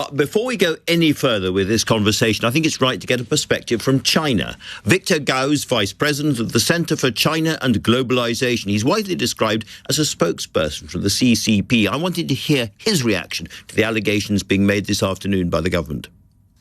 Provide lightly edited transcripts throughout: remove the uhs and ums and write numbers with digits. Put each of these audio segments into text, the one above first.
But before we go any further with this conversation, I think it's right to get a perspective from China. Victor Gao is Vice President of the Center for China and Globalization. He's widely described as a spokesperson for the CCP. I wanted to hear his reaction to the allegations being made this afternoon by the government.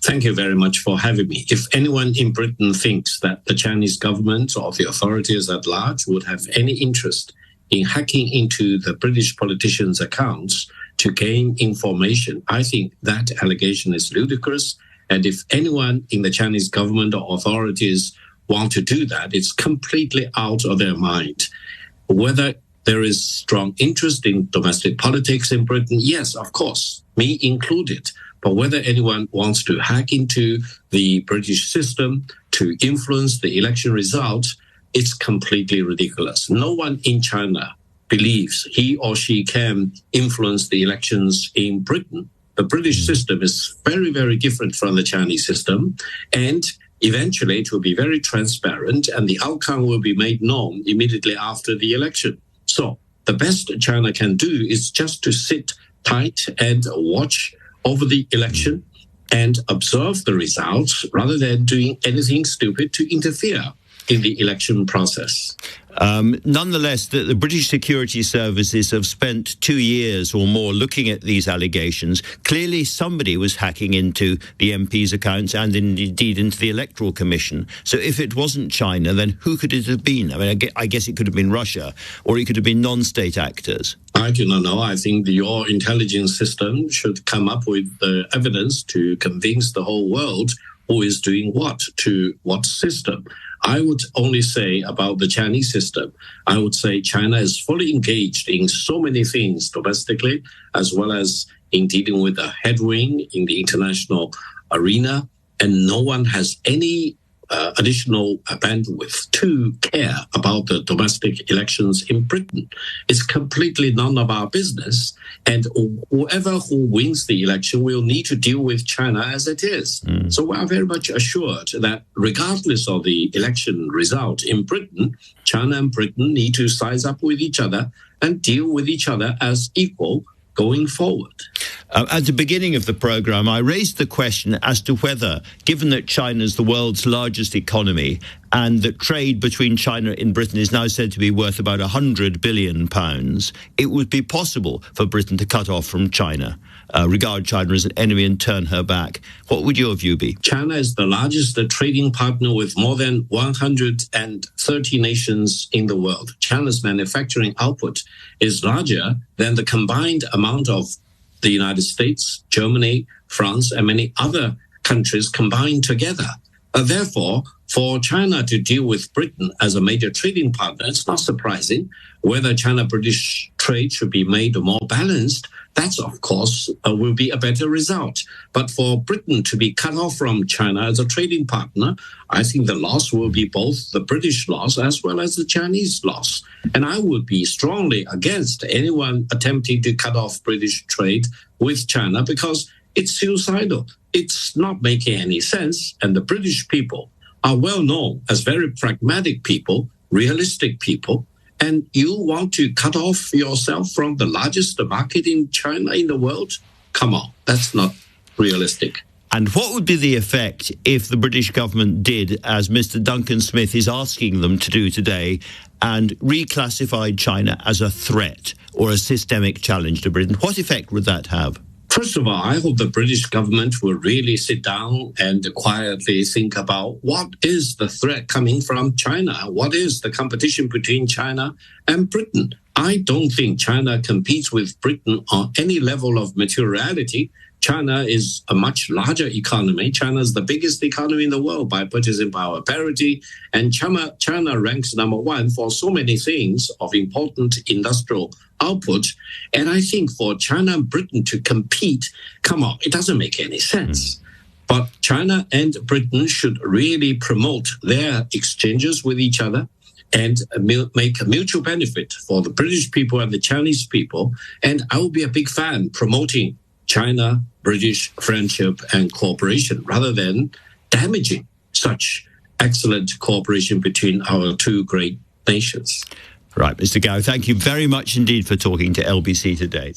Thank you very much for having me. If anyone in Britain thinks that the Chinese government or the authorities at large would have any interest in hacking into the British politicians' accounts to gain information, I think that allegation is ludicrous. And if anyone in the Chinese government or authorities want to do that, it's completely out of their mind. Whether there is strong interest in domestic politics in Britain, yes, of course, me included. But whether anyone wants to hack into the British system to influence the election result, it's completely ridiculous. No one in China believes he or she can influence the elections in Britain. The British system is very, very different from the Chinese system. And eventually it will be very transparent and the outcome will be made known immediately after the election. So the best China can do is just to sit tight and watch over the election and observe the results rather than doing anything stupid to interfere in the election process. Nonetheless, the British security services have spent 2 years or more looking at these allegations. Clearly, somebody was hacking into the MPs' accounts and indeed into the Electoral Commission. So if it wasn't China, then who could it have been? I mean, I guess it could have been Russia, or it could have been non-state actors. I do not know. I think your intelligence system should come up with the evidence to convince the whole world who is doing what to what system. I would only say about the Chinese system, I would say China is fully engaged in so many things domestically, as well as in dealing with the headwind in the international arena. And no one has any additional bandwidth to care about the domestic elections in Britain. It's completely none of our business. And whoever who wins the election will need to deal with China as it is. So we are very much assured that regardless of the election result in Britain, China and Britain need to size up with each other and deal with each other as equal going forward. At the beginning of the programme, I raised the question as to whether, given that China is the world's largest economy and that trade between China and Britain is now said to be worth about £100 billion, it would be possible for Britain to cut off from China, regard China as an enemy and turn her back. What would your view be? China is the largest trading partner with more than 130 nations in the world. China's manufacturing output is larger than the combined amount of the United States, Germany, France, and many other countries combined together. Therefore, for China to deal with Britain as a major trading partner, it's not surprising. Whether China-British trade should be made more balanced, that's, of course, will be a better result. But for Britain to be cut off from China as a trading partner, I think the loss will be both the British loss as well as the Chinese loss. And I would be strongly against anyone attempting to cut off British trade with China because it's suicidal. It's not making any sense. And the British people are well known as very pragmatic people, realistic people. And you want to cut off yourself from the largest market in China in the world? Come on, that's not realistic. And what would be the effect if the British government did, as Mr. Duncan Smith is asking them to do today, and reclassified China as a threat or a systemic challenge to Britain? What effect would that have? First of all, I hope the British government will really sit down and quietly think about what is the threat coming from China? What is the competition between China and Britain? I don't think China competes with Britain on any level of materiality. China is a much larger economy. China is the biggest economy in the world by purchasing power parity. And China ranks number one for so many things of important industrial output. And I think for China and Britain to compete, come on, it doesn't make any sense. But China and Britain should really promote their exchanges with each other and make a mutual benefit for the British people and the Chinese people. And I will be a big fan promoting China-British friendship and cooperation rather than damaging such excellent cooperation between our two great nations. Right, Mr. Gao, thank you very much indeed for talking to LBC today.